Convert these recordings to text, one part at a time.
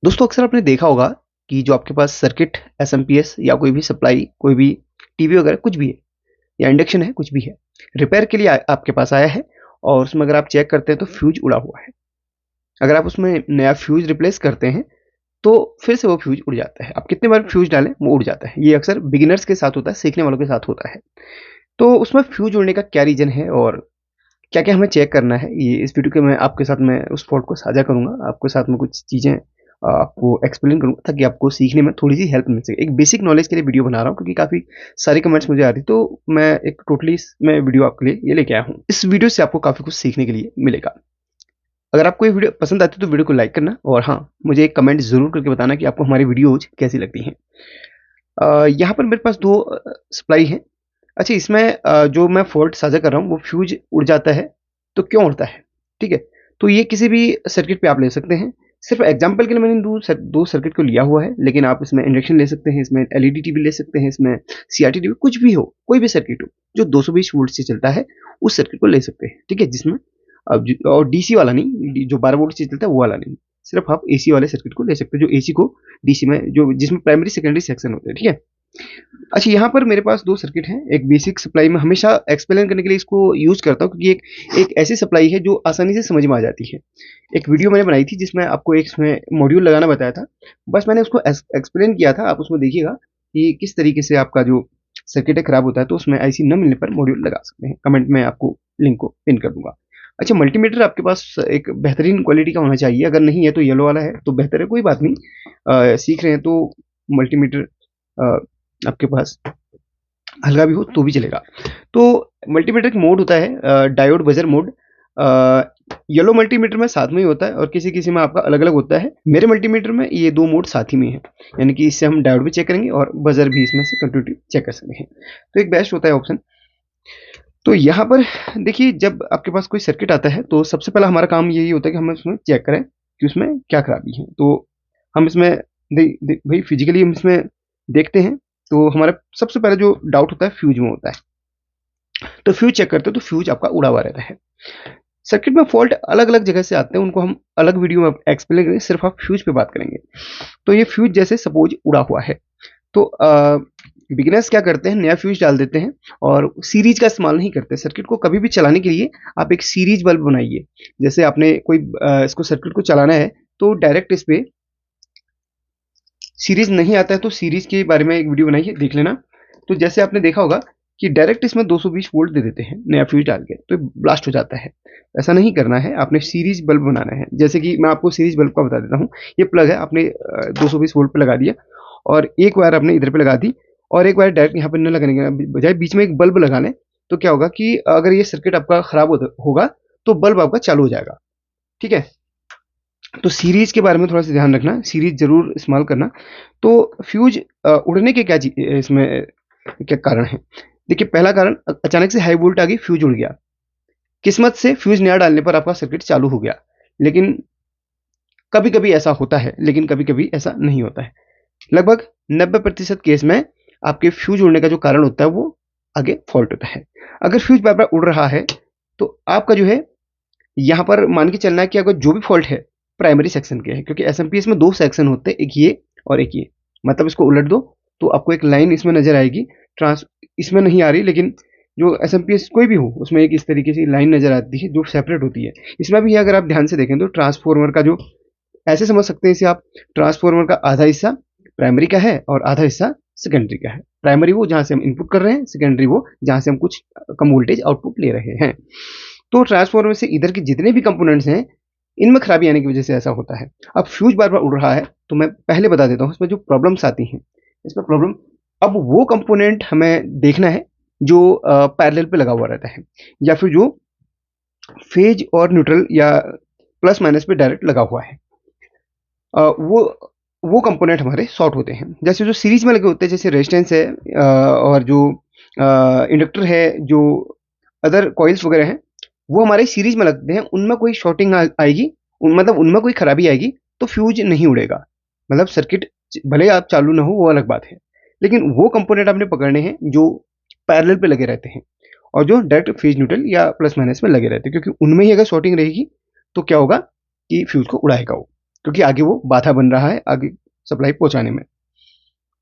दोस्तों अक्सर आपने देखा होगा कि जो आपके पास सर्किट एसएमपीएस या कोई भी सप्लाई कोई भी टीवी वगैरह कुछ भी है या इंडक्शन है कुछ भी है रिपेयर के लिए आपके पास आया है और उसमें अगर आप चेक करते हैं तो फ्यूज उड़ा हुआ है। अगर आप उसमें नया फ्यूज रिप्लेस करते हैं तो फिर से वो फ्यूज उड़ जाता है। आप कितने बार फ्यूज डालें वो उड़ जाता है। ये अक्सर बिगिनर्स के साथ होता है, सीखने वालों के साथ होता है। तो उसमें फ्यूज उड़ने का क्या रीजन है और क्या क्या हमें चेक करना है, ये इस वीडियो के मैं आपके साथ मैं उस फॉल्ट को साझा करूंगा। आपके साथ में कुछ चीज़ें आपको एक्सप्लेन करूंगा ताकि आपको सीखने में थोड़ी सी हेल्प मिल सके। एक बेसिक नॉलेज के लिए वीडियो बना रहा हूँ क्योंकि काफ़ी सारी कमेंट्स मुझे आ रही, तो मैं एक टोटली मैं वीडियो आपके लिए ये लेके आया हूँ। इस वीडियो से आपको काफ़ी कुछ सीखने के लिए मिलेगा। अगर आपको ये वीडियो पसंद आती है तो वीडियो को लाइक करना और हाँ, मुझे एक कमेंट ज़रूर करके बताना कि आपको हमारी वीडियोज कैसी लगती हैं। यहाँ पर मेरे पास दो सप्लाई हैं। अच्छा, इसमें जो मैं फॉल्ट साझा कर रहा हूँ वो फ्यूज उड़ जाता है। तो क्यों उड़ता है? ठीक है, तो ये किसी भी सर्किट पे आप ले सकते हैं। सिर्फ एग्जांपल के लिए मैंने दो सर्किट को लिया हुआ है, लेकिन आप इसमें इंडक्शन ले सकते हैं, इसमें एलईडी टीवी ले सकते हैं, इसमें सीआरटी टीवी, कुछ भी हो, कोई भी सर्किट हो जो 220 वोल्ट से चलता है उस सर्किट को ले सकते हैं। ठीक है, जिसमें और डीसी वाला नहीं, जो 12 वोल्ट से चलता है वो वाला नहीं। सिर्फ आप एसी वाले सर्किट को ले सकते हैं, जो एसी को डीसी में, जो जिसमें प्राइमरी सेकेंडरी सेक्शन होते हैं। ठीक है। अच्छा, यहाँ पर मेरे पास दो सर्किट हैं। एक बेसिक सप्लाई में हमेशा एक्सप्लेन करने के लिए इसको यूज करता हूँ क्योंकि एक ऐसी सप्लाई है जो आसानी से समझ में आ जाती है। एक वीडियो मैंने बनाई थी जिसमें आपको एक इसमें मॉड्यूल लगाना बताया था। बस मैंने उसको एक्सप्लेन किया था, आप उसमें देखिएगा कि किस तरीके से आपका जो सर्किट है खराब होता है। तो उसमें आईसी न मिलने पर मॉड्यूल लगा सकते हैं। कमेंट में आपको लिंक को पिन कर दूंगा। अच्छा, मल्टीमीटर आपके पास एक बेहतरीन क्वालिटी का होना चाहिए। अगर नहीं है तो येलो वाला है तो बेहतर है, कोई बात नहीं। सीख रहे हैं तो मल्टीमीटर आपके पास हल्का भी हो तो भी चलेगा। तो मल्टीमीटर का मोड होता है diode buzzer mode. Yellow multimeter में साथ में ही होता है और किसी किसी में आपका अलग अलग होता है। मेरे मल्टीमीटर में ये दो मोड साथ ही में है, यानी कि इससे हम डायोड भी चेक करेंगे और बजर भी इसमें से कंटिन्यूटी चेक कर सकते हैं। तो एक बेस्ट होता है ऑप्शन। तो यहाँ पर देखिए, जब आपके पास कोई सर्किट आता है तो सबसे पहला हमारा काम यही होता है कि हम उसमें चेक करें कि उसमें क्या खराबी है। तो हम इसमें भाई फिजिकली हम इसमें देखते हैं। तो हमारा सबसे पहले जो डाउट होता है फ्यूज में होता है। तो फ्यूज चेक करते हैं तो फ्यूज आपका उड़ा हुआ रहता है। सर्किट में फॉल्ट अलग अलग जगह से आते हैं, उनको हम अलग वीडियो में एक्सप्लेन करेंगे। सिर्फ आप फ्यूज पे बात करेंगे। तो ये फ्यूज जैसे सपोज उड़ा हुआ है तो बिगिनर्स क्या करते हैं, नया फ्यूज डाल देते हैं और सीरीज का इस्तेमाल नहीं करते। सर्किट को कभी भी चलाने के लिए आप एक सीरीज बल्ब बनाइए। जैसे आपने कोई इसको सर्किट को चलाना है तो डायरेक्ट इस पे सीरीज नहीं आता है तो सीरीज के बारे में एक वीडियो बनाइए, देख लेना। तो जैसे आपने देखा होगा कि डायरेक्ट इसमें 220 वोल्ट दे देते हैं नया फ्यूज डाल के, तो ब्लास्ट हो जाता है। ऐसा नहीं करना है, आपने सीरीज बल्ब बनाना है। जैसे कि मैं आपको सीरीज बल्ब का बता देता हूँ। ये प्लग है, आपने 220 वोल्ट पे लगा दिया और एक वायर आपने इधर पे लगा दी और एक वायर डायरेक्ट यहाँ पे न लगाने के बजाय बीच में एक बल्ब लगा लें। तो क्या होगा कि अगर ये सर्किट आपका खराब होगा तो बल्ब आपका चालू हो जाएगा। ठीक है। तो सीरीज के बारे में थोड़ा सा ध्यान रखना, सीरीज जरूर इस्तेमाल करना। तो फ्यूज उड़ने के क्या इसमें क्या कारण है? देखिए, पहला कारण अचानक से हाई वोल्ट आ गई, फ्यूज उड़ गया। किस्मत से फ्यूज नया डालने पर आपका सर्किट चालू हो गया। लेकिन कभी कभी ऐसा होता है, लेकिन कभी कभी ऐसा नहीं होता है। लगभग 90% केस में आपके फ्यूज उड़ने का जो कारण होता है वो आगे फॉल्ट होता है। अगर फ्यूज बार बार उड़ रहा है तो आपका जो है यहाँ पर मान के चलना है कि अगर जो भी फॉल्ट है प्राइमरी सेक्शन के है, क्योंकि एसएमपीएस में दो सेक्शन होते हैं, एक ये और एक ये। मतलब इसको उलट दो तो आपको एक लाइन इसमें नजर आएगी। ट्रांस इसमें नहीं आ रही, लेकिन जो एसएमपीएस कोई भी हो उसमें एक इस तरीके से लाइन नजर आती है जो सेपरेट होती है। इसमें भी अगर आप ध्यान से देखें तो ट्रांसफॉर्मर का जो, ऐसे समझ सकते हैं इसे आप, ट्रांसफॉर्मर का आधा हिस्सा प्राइमरी का है और आधा हिस्सा सेकेंडरी का है। प्राइमरी वो जहां से हम इनपुट कर रहे हैं, सेकेंडरी वो जहां से हम कुछ कम वोल्टेज आउटपुट ले रहे हैं। तो ट्रांसफॉर्मर से इधर के जितने भी कंपोनेंट्स हैं इनमें खराबी आने की वजह से ऐसा होता है। अब फ्यूज बार बार उड़ रहा है तो मैं पहले बता देता हूँ इसमें जो प्रॉब्लम्स आती हैं। इसमें प्रॉब्लम, अब वो कंपोनेंट हमें देखना है जो पैरेलल पे लगा हुआ रहता है या फिर जो फेज और न्यूट्रल या प्लस माइनस पे डायरेक्ट लगा हुआ है। वो कंपोनेंट हमारे शॉर्ट होते हैं। जैसे जो सीरीज में लगे होते हैं, जैसे रेजिस्टेंस है और जो इंडक्टर है, जो अदर कॉइल्स वगैरह हैं, वो हमारे सीरीज में लगते हैं। उनमें कोई शॉर्टिंग आएगी, मतलब उनमें कोई खराबी आएगी तो फ्यूज नहीं उड़ेगा। मतलब सर्किट भले आप चालू ना हो वो अलग बात है, लेकिन वो कंपोनेंट आपने पकड़ने हैं जो पैरेलल पे लगे रहते हैं और जो डायरेक्ट फेज न्यूट्रल या प्लस माइनस में लगे रहते हैं, क्योंकि उनमें ही अगर शॉर्टिंग रहेगी तो क्या होगा कि फ्यूज को उड़ाएगा वो। क्योंकि आगे वो बाधा बन रहा है आगे सप्लाई पहुंचाने में।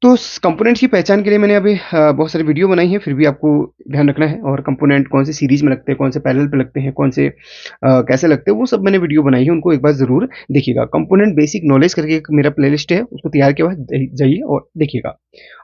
तो कंपोनेंट्स की पहचान के लिए मैंने अभी बहुत सारी वीडियो बनाई है, फिर भी आपको ध्यान रखना है। और कंपोनेंट कौन से सीरीज में लगते हैं, कौन से पैरेलल पे लगते हैं, कौन से कैसे लगते हैं, वो सब मैंने वीडियो बनाई है, उनको एक बार ज़रूर देखिएगा। कंपोनेंट बेसिक नॉलेज करके एक मेरा प्लेलिस्ट है, उसको तैयार किया हुआ है, जाइए और देखिएगा।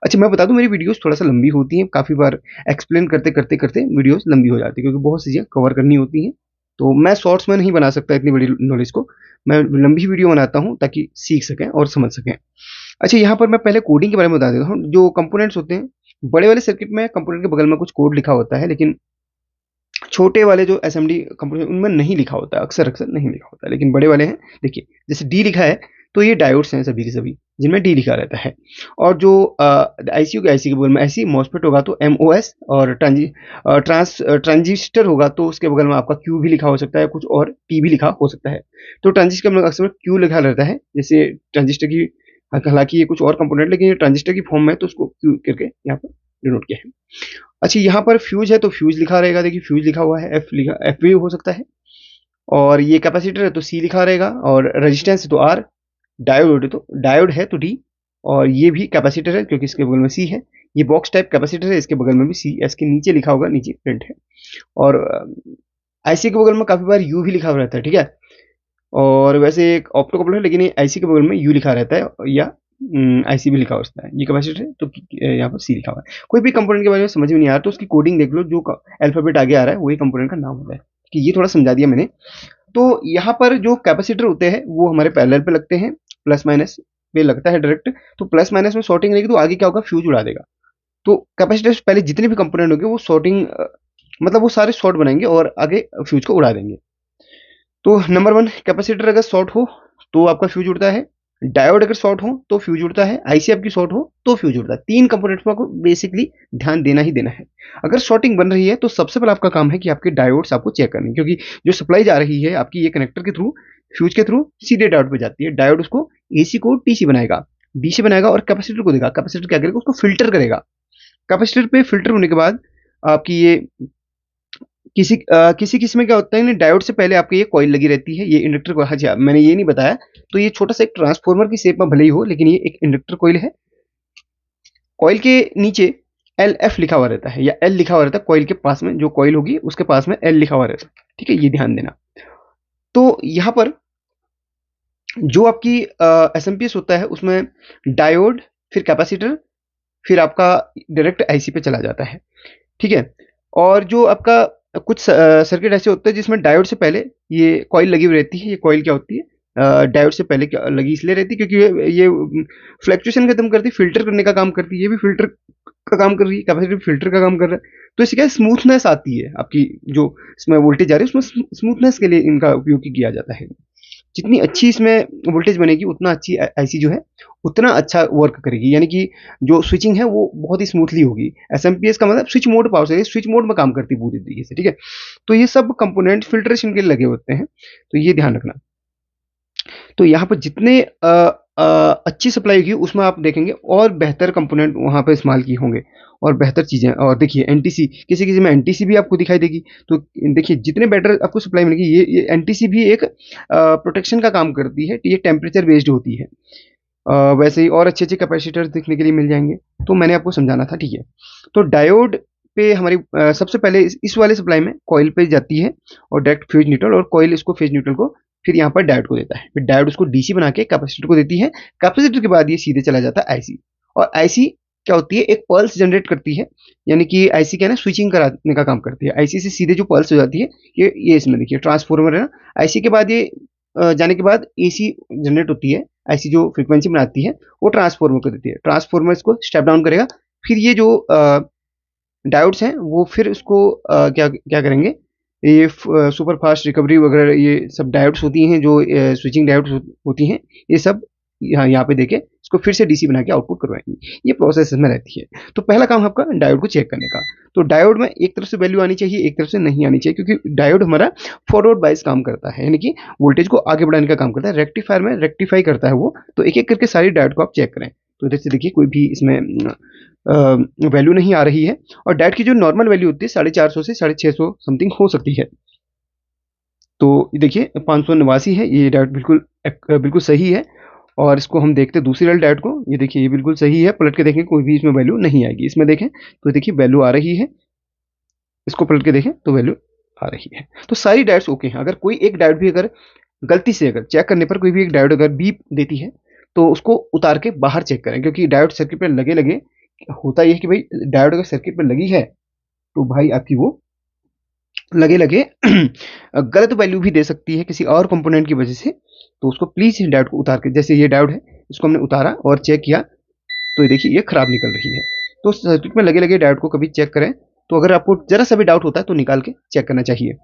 अच्छा, मैं बता दूं मेरी वीडियोस थोड़ा सा लंबी होती हैं, काफ़ी बार एक्सप्लेन करते करते करते वीडियोस लंबी हो जाती है, क्योंकि बहुत सी चीज़ें कवर करनी होती हैं। तो मैं शॉर्ट्स में नहीं बना सकता इतनी बड़ी नॉलेज को, मैं लंबी वीडियो बनाता हूँ ताकि सीख सकें और समझ सकें। अच्छा, यहाँ पर मैं पहले कोडिंग के बारे में बता देता हूँ। जो कंपोनेंट्स होते हैं, बड़े वाले सर्किट में कंपोनेंट के बगल में कुछ कोड लिखा होता है, लेकिन छोटे वाले जो असेंबली कंपोनेंट उनमें नहीं लिखा होता है, अक्सर अक्सर नहीं लिखा होता है, लेकिन बड़े वाले हैं। देखिए, जैसे डी लिखा है तो ये डायोड्स हैं सभी के सभी, जिनमें डी लिखा रहता है। और जो आईसीयू के आईसी के बगल में ऐसी मॉसफेट होगा तो एमओएस, और ट्रांजिस्टर होगा तो उसके बगल में आपका क्यू भी लिखा हो सकता है, कुछ और टी भी लिखा हो सकता है। तो ट्रांजिस्टर में अक्सर क्यू लिखा रहता है, जैसे ट्रांजिस्टर की, हालांकि ये कुछ और कंपोनेंट, लेकिन ये ट्रांजिस्टर की फॉर्म में, तो उसको क्यू करके यहाँ पर डिनोट किया है। अच्छा, यहाँ पर फ्यूज है तो फ्यूज लिखा रहेगा, देखिए फ्यूज लिखा हुआ है, एफ लिखा, एफ भी हो सकता है। और ये कैपेसिटर है तो सी लिखा रहेगा, और रेजिस्टेंस है तो आर, डायोड है तो डी। और ये भी कैपेसिटर है क्योंकि इसके बगल में सी है। ये बॉक्स टाइप कैपेसिटर है, इसके बगल में भी सी, एस के नीचे लिखा होगा, नीचे प्रिंट है। और आईसी के बगल में काफी बार यू भी लिखा हुआ रहता है, ठीक है। और वैसे एक ऑप्टो कपलर है, लेकिन ये आईसी के बगल में यू लिखा रहता है, या आईसी भी लिखा होता है। ये कैपेसिटर है तो यहाँ पर सी लिखा हुआ है। कोई भी कंपोनेंट के बारे में समझ में नहीं आ रहा तो उसकी कोडिंग देख लो, जो अल्फाबेट आगे आ रहा है वही कंपोनेंट का नाम होता है, कि ये थोड़ा समझा दिया मैंने। तो यहाँ पर जो कैपेसिटर होते हैं वो हमारे पैरेलल पे लगते हैं, प्लस माइनस पे लगता है डायरेक्ट। तो प्लस माइनस में शॉर्टिंग रहेगी तो आगे क्या होगा, फ्यूज उड़ा देगा। तो कैपेसिटर पहले जितने भी कंपोनेंट होंगे वो शॉर्टिंग, मतलब वो सारे शॉर्ट बनाएंगे और आगे फ्यूज को उड़ा देंगे। तो नंबर वन, कैपेसिटर अगर शॉर्ट हो तो आपका फ्यूज उड़ता है, डायोड अगर शॉर्ट हो तो फ्यूज उड़ता है, आईसी आपकी शॉर्ट हो तो फ्यूज उड़ता है। तीन कंपोनेंट्स पर आपको बेसिकली ध्यान देना ही देना है। अगर शॉर्टिंग बन रही है तो सबसे पहले आपका काम है कि आपके डायोड्स आपको चेक करने, क्योंकि जो सप्लाई जा रही है आपकी ये कनेक्टर के थ्रू, फ्यूज के थ्रू सीधे डायोड पे जाती है। डायोड उसको एसी को टीसी बनाएगा, डीसी बनाएगा और कैपेसिटर को देगा। कैपेसिटर क्या करेगा, उसको फिल्टर करेगा। कैपेसिटर पे फिल्टर होने के बाद आपकी ये किसी में क्या होता है ना, डायोड से पहले आपकी ये कॉइल लगी रहती है, ये इंडक्टर को, अच्छा मैंने ये नहीं बताया, तो ये छोटा सा एक ट्रांसफार्मर की शेप में भले ही हो, लेकिन ये एक इंडक्टर कॉइल है। कॉइल के नीचे एल एफ लिखा हुआ रहता है, या एल लिखा हुआ रहता है। कॉइल के पास में जो कॉइल होगी उसके पास में एल लिखा हुआ रहता है, ठीक है, ये ध्यान देना। तो यहाँ पर जो आपकी एसएमपीएस होता है उसमें डायोड, फिर कैपेसिटर, फिर आपका डायरेक्ट आईसी पे चला जाता है, ठीक है। और जो आपका कुछ सर्किट ऐसे होते हैं जिसमें डायोड से पहले ये कॉइल लगी हुई रहती है। ये कॉइल क्या होती है, डायोड से पहले क्या लगी इसलिए रहती है क्योंकि ये फ्लक्चुएशन खत्म करती है, फिल्टर करने का काम करती है। ये भी फिल्टर का काम कर रही है, कैपेसिटर फिल्टर का काम कर रहा है। तो इससे क्या स्मूथनेस आती है आपकी, जो इसमें वोल्टेज आ रही है उसमें स्मूथनेस के लिए इनका उपयोग किया जाता है। जितनी अच्छी इसमें वोल्टेज बनेगी उतना अच्छी आईसी जो है उतना अच्छा वर्क करेगी, यानी कि जो स्विचिंग है वो बहुत ही स्मूथली होगी। एसएमपीएस का मतलब स्विच मोड पावर से, स्विच मोड में काम करती है पूरी तरीके से, ठीक है। तो ये सब कंपोनेंट फिल्ट्रेशन के लिए लगे होते हैं, तो ये ध्यान रखना। तो यहाँ पर जितने अच्छी सप्लाई होगी उसमें आप देखेंगे और बेहतर कंपोनेंट वहाँ पे इस्तेमाल किए होंगे और बेहतर चीज़ें। और देखिए एनटीसी, किसी किसी में एनटीसी भी आपको दिखाई देगी। तो देखिए जितने बेटर आपको सप्लाई मिलेगी, ये एनटीसी भी एक प्रोटेक्शन का काम करती है, ये टेम्परेचर बेस्ड होती है। वैसे ही और अच्छे अच्छे कैपेसिटर्स देखने के लिए मिल जाएंगे, तो मैंने आपको समझाना था, ठीक है। तो डायोड पे हमारी सबसे पहले इस वाले सप्लाई में कॉइल पे जाती है और डायरेक्ट फेज न्यूट्रल, और कॉइल इसको फेज न्यूट्रल को फिर यहाँ पर डायोड को देता है, फिर डायोड उसको डीसी बना के कैपेसिटर को देती है। कैपेसिटर के बाद ये सीधे चला जाता है आईसी, और आईसी क्या होती है, एक पल्स जनरेट करती है, यानी कि आईसी क्या है ना, स्विचिंग कराने का काम करती है। आईसी से सीधे जो पल्स हो जाती है, ये इसमें देखिए ट्रांसफॉर्मर है ना। आईसी के बाद ये जाने के बाद एसी जनरेट होती है। आईसी जो फ्रीक्वेंसी बनाती है वो ट्रांसफॉर्मर को देती है, ट्रांसफॉर्मर इसको स्टेप डाउन करेगा। फिर ये जो डायोड्स हैं वो फिर उसको क्या क्या करेंगे, ये सुपर फास्ट रिकवरी वगैरह ये सब डायोड्स होती हैं, जो स्विचिंग डायोड्स होती हैं, ये सब यहाँ पे देके इसको फिर से डीसी बना के आउटपुट करवाएंगे। ये प्रोसेस इसमें रहती है। तो पहला काम आपका डायोड को चेक करने का। तो डायोड में एक तरफ से वैल्यू आनी चाहिए, एक तरफ से नहीं आनी चाहिए, क्योंकि डायोड हमारा फॉरवर्ड बाइस काम करता है, यानी कि वोल्टेज को आगे बढ़ाने का काम करता है। रेक्टिफायर में रेक्टिफाई करता है वो। तो एक एक करके सारी डायोड को आप चेक करें। तो इधर से देखिए कोई भी इसमें वैल्यू नहीं आ रही है, और डायोड की जो नॉर्मल वैल्यू होती है 450 से 650 समथिंग हो सकती है। तो ये देखिए 589 है, ये डायोड बिल्कुल सही है। और इसको हम देखते हैं दूसरी वाली डायोड को, ये देखिए ये बिल्कुल सही है, पलट के देखें कोई भी इसमें वैल्यू नहीं आएगी। इसमें देखें तो देखिए वैल्यू आ रही है, इसको पलट के देखें तो वैल्यू आ रही है। तो सारी डायोड्स ओके हैं। अगर कोई एक डायोड भी अगर गलती से अगर चेक करने पर कोई भी एक डायोड अगर बीप देती है तो उसको उतार के बाहर चेक करें, क्योंकि डायोड सर्किट पर लगे लगे होता यह है कि भाई डायोड अगर सर्किट पर लगी है तो भाई आपकी वो लगे लगे गलत वैल्यू भी दे सकती है किसी और कंपोनेंट की वजह से। तो उसको प्लीज डायोड को उतार के, जैसे ये डायोड है इसको हमने उतारा और चेक किया तो ये देखिए ये खराब निकल रही है। तो सर्किट में लगे लगे डायोड को कभी चेक करें, तो अगर आपको जरा सा भी डाउट होता है तो निकाल के चेक करना चाहिए।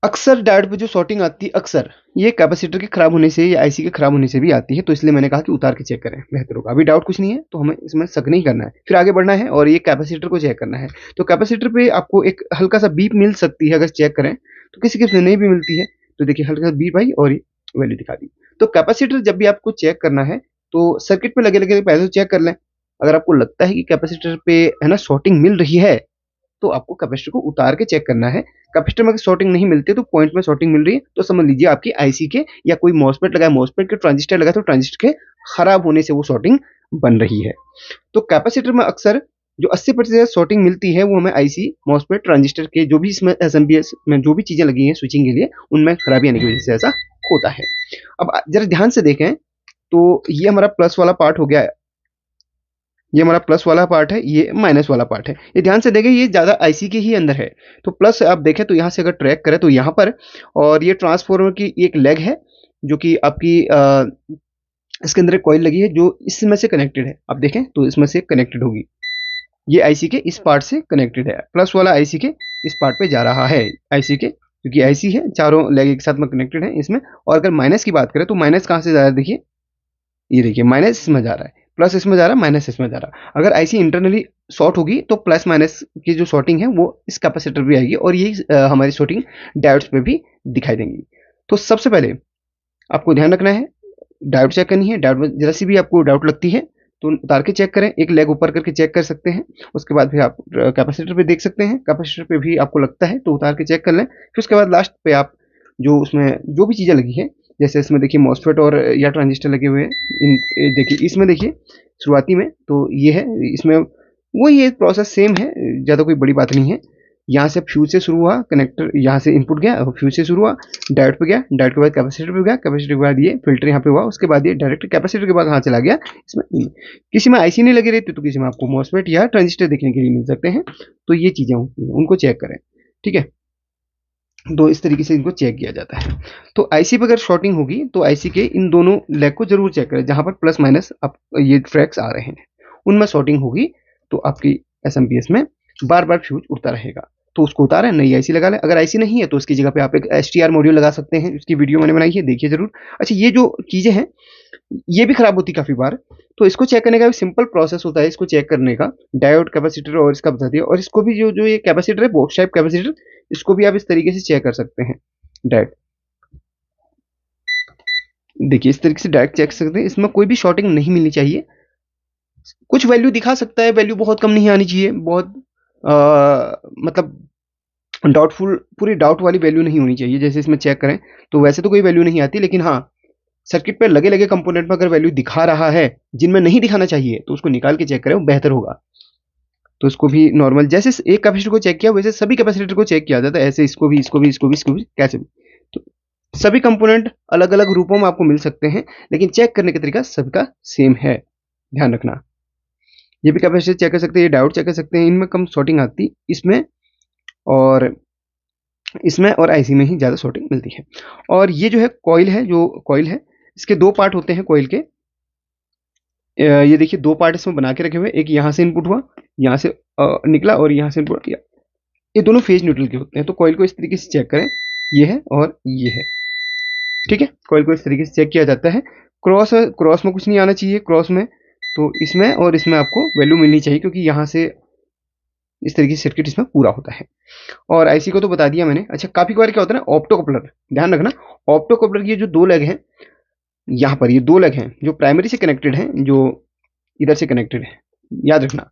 अक्सर डायोड पे जो शॉर्टिंग आती है अक्सर ये कैपेसिटर के खराब होने से या आईसी के खराब होने से भी आती है, तो इसलिए मैंने कहा कि उतार के चेक करें बेहतर होगा। अभी डाउट कुछ नहीं है तो हमें इसमें शक नहीं करना है, फिर आगे बढ़ना है और ये कैपेसिटर को चेक करना है। तो कैपेसिटर पे आपको एक हल्का सा बीप मिल सकती है अगर चेक करें, तो किसी किसी नहीं भी मिलती है। तो देखिए हल्का सा बीप आई और ये वैल्यू दिखा दी। तो कैपेसिटर जब भी आपको चेक करना है तो सर्किट पे लगे लगे पहले तो चेक कर लें। अगर आपको लगता है कि कैपेसिटर पे है ना शॉर्टिंग मिल रही है तो आपको कैपेसिटर को उतार के चेक करना है। कैपेसिटर में अगर शॉर्टिंग नहीं मिलती है तो पॉइंट में शॉर्टिंग मिल रही है तो समझ लीजिए आपकी आईसी के या कोई मॉसफेट लगा है, मॉसफेट के ट्रांजिस्टर लगा है तो ट्रांजिस्टर के खराब होने से वो शॉर्टिंग बन रही है। तो कैपेसिटर में अक्सर जो 80% शॉर्टिंग मिलती है वो हमें आईसी मॉसफेट ट्रांजिस्टर के जो भी इसमें एसएमपीएस में जो भी चीजें लगी हैं स्विचिंग के लिए उनमें खराबी आने की वजह से ऐसा होता है। अब जरा ध्यान से देखें तो ये हमारा प्लस वाला पार्ट हो गया, ये हमारा प्लस वाला पार्ट है, ये माइनस वाला पार्ट है। ये ध्यान से देखें ये ज़्यादा आईसी के ही अंदर है। तो प्लस आप देखें तो यहाँ से अगर ट्रैक करें तो यहाँ पर, और ये ट्रांसफॉर्मर की एक लेग है जो कि आपकी इसके अंदर एक कॉइल लगी है जो इसमें से कनेक्टेड है। आप देखें तो इसमें से कनेक्टेड होगी, ये आईसी के इस पार्ट से कनेक्टेड है। प्लस वाला आईसी के इस पार्ट पे जा रहा है, आईसी के क्योंकि आईसी है चारों लेग एक साथ में कनेक्टेड है इसमें। और अगर माइनस की बात करें तो माइनस कहाँ से जा रहा है, देखिए ये देखिए माइनस इसमें जा रहा है, प्लस इसमें जा रहा है, माइनस इसमें जा रहा है। अगर आईसी इंटरनली शॉर्ट होगी तो प्लस माइनस की जो शॉर्टिंग है वो इस कैपेसिटर पे आएगी और ये हमारी शॉर्टिंग डायोड्स पे भी दिखाई देंगी। तो सबसे पहले आपको ध्यान रखना है, डायोड चेक करनी है। डायोड में जरा सी भी आपको डाउट लगती है तो उतार के चेक करें, एक लेग ऊपर करके चेक कर सकते हैं। उसके बाद फिर आप कैपेसिटर पे देख सकते हैं, कैपेसिटर पे भी आपको लगता है तो उतार के चेक कर लें। फिर उसके बाद लास्ट पे आप जो उसमें जो भी चीज़ें लगी हैं, जैसे इसमें देखिए मॉसफेट और या ट्रांजिस्टर लगे हुए हैं, इन देखिए इसमें देखिए शुरुआती में तो ये है, इसमें वही ये प्रोसेस सेम है, ज़्यादा कोई बड़ी बात नहीं है। यहाँ से फ्यूज से शुरू हुआ, कनेक्टर यहाँ से इनपुट गया, फ्यूज से शुरू हुआ, डायोड पे गया, डायोड के बाद कैपेसिटर पे गया, कैपेसिटर के बाद ये फिल्टर यहाँ पे हुआ, उसके बाद ये डायरेक्ट कैपेसिटर के बाद कहाँ चला गया इसमें। किसी में आईसी नहीं लगी रहती तो किसी में आपको मॉसफेट या ट्रांजिस्टर देखने के लिए मिल सकते हैं। तो ये चीज़ें होती हैं, उनको चेक करें, ठीक है। तो इस तरीके से इनको चेक किया जाता है। तो आईसी पर अगर शॉर्टिंग होगी तो आईसी के इन दोनों लेग को जरूर चेक करें, जहां पर प्लस माइनस आप ये ट्रैक्स आ रहे हैं उनमें शॉर्टिंग होगी तो आपकी एसएमपीएस में बार बार फ्यूज उड़ता रहेगा। तो उसको उतारें, नई आईसी लगा लें। अगर आईसी नहीं है तो उसकी जगह पे आप एक एसटीआर मॉड्यूल लगा सकते हैं, उसकी वीडियो मैंने बनाई है, देखिए जरूर। अच्छा, ये जो चीजें हैं ये भी खराब होती काफी बार, तो इसको चेक करने का भी सिंपल प्रोसेस होता है। इसको चेक करने का डायोड, कैपेसिटर और इसका बता दिया। और इसको भी जो जो ये कैपेसिटर है बॉक्स टाइप कैपेसिटर, इसको भी आप इस तरीके से चेक कर सकते हैं डायरेक्ट। देखिए इस तरीके से डायरेक्ट चेक कर सकते हैं, इसमें कोई भी शॉर्टिंग नहीं मिलनी चाहिए। कुछ वैल्यू दिखा सकता है, वैल्यू बहुत कम नहीं आनी चाहिए, बहुत मतलब डाउटफुल, पूरी डाउट वाली वैल्यू नहीं होनी चाहिए। जैसे इसमें चेक करें तो वैसे तो कोई वैल्यू नहीं आती, लेकिन हाँ सर्किट पे लगे लगे कंपोनेंट में अगर वैल्यू दिखा रहा है जिनमें नहीं दिखाना चाहिए तो उसको निकाल के चेक करें, वो बेहतर होगा। तो इसको भी नॉर्मल जैसे एक कैपेसिटर को चेक किया वैसे सभी कैपेसिटर को चेक किया जाता है, ऐसे इसको भी, इसको भी, इसको भी, इसको भी, कैसे भी। तो सभी कंपोनेंट अलग अलग रूपों में आपको मिल सकते हैं, लेकिन चेक करने का तरीका सबका सेम है, ध्यान रखना। ये भी कैपेसिटर चेक कर सकते हैं, ये डायोड चेक कर सकते हैं, इनमें कम शॉर्टिंग आती इसमें और आईसी में ही ज़्यादा शॉर्टिंग मिलती है। और ये जो है कॉइल है, जो कॉइल है इसके दो पार्ट होते हैं कॉइल के। ये देखिए दो पार्ट इसमें बना के रखे हुए, एक यहाँ से इनपुट हुआ, यहाँ से निकला और यहाँ से इनपुट किया। ये दोनों फेज न्यूट्रल के होते हैं। तो कॉइल को इस तरीके से चेक करें, ये है और ये है, ठीक है। कॉइल को इस तरीके से चेक किया जाता है। क्रॉस में कुछ नहीं आना चाहिए, क्रॉस में तो इसमें और इसमें आपको वैल्यू मिलनी चाहिए, क्योंकि यहाँ से इस तरीके से सर्किट इसमें पूरा होता है। और आईसी को तो बता दिया मैंने। अच्छा, काफी बार क्या होता है ना, ऑप्टो कपलर, ध्यान रखना, ऑप्टो कपलर की जो दो लेग हैं, यहाँ पर ये दो लेग हैं जो प्राइमरी से कनेक्टेड हैं, जो इधर से कनेक्टेड है, याद रखना।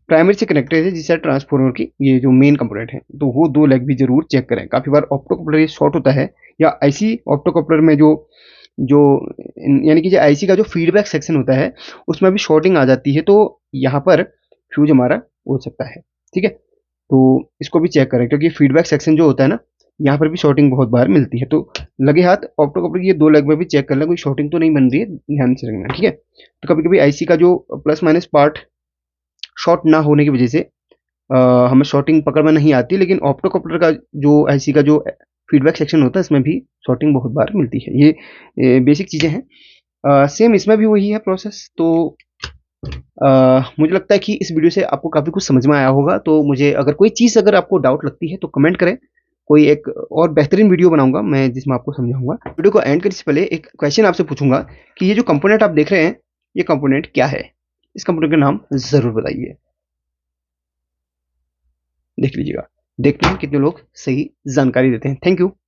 प्राइमरी से कनेक्टेड है जिससे ट्रांसफार्मर की ये जो मेन कंपोनेंट है, तो वो 2 लेग भी ज़रूर चेक करें। काफ़ी बार ऑप्टो कपलर ये शॉर्ट होता है, या आईसी ऑप्टो कपलर में जो जो यानी कि जो आईसी का जो फीडबैक सेक्शन होता है उसमें भी शॉर्टिंग आ जाती है, तो यहाँ पर फ्यूज हमारा हो सकता है। ठीक है, तो इसको भी चेक करें क्योंकि फीडबैक सेक्शन जो होता है ना, यहाँ पर भी शॉर्टिंग बहुत बार मिलती है। तो लगे हाथ ऑप्टो कपलर की ये 2 लेग में भी चेक कर लें, कोई शॉर्टिंग तो नहीं बन रही है, ध्यान से रखना। ठीक है, तो कभी कभी आईसी का जो प्लस माइनस पार्ट शॉर्ट ना होने की वजह से हमें शॉर्टिंग पकड़ में नहीं आती, लेकिन ऑप्टो कपलर का जो आईसी का जो फीडबैक सेक्शन होता है इसमें भी शॉर्टिंग बहुत बार मिलती है। ये बेसिक चीज़ें हैं। सेम इसमें भी वही है प्रोसेस। तो मुझे लगता है कि इस वीडियो से आपको काफ़ी कुछ समझ में आया होगा। तो मुझे अगर कोई चीज़ अगर आपको डाउट लगती है तो कमेंट करें, कोई एक और बेहतरीन वीडियो बनाऊंगा मैं जिसमें आपको समझाऊंगा। वीडियो को एंड करने से पहले एक क्वेश्चन आपसे पूछूंगा कि ये जो कंपोनेंट आप देख रहे हैं ये कंपोनेंट क्या है, इस कंपोनेंट का नाम ज़रूर बताइए। देख लीजिएगा, देखते हैं कितने लोग सही जानकारी देते हैं। Thank you.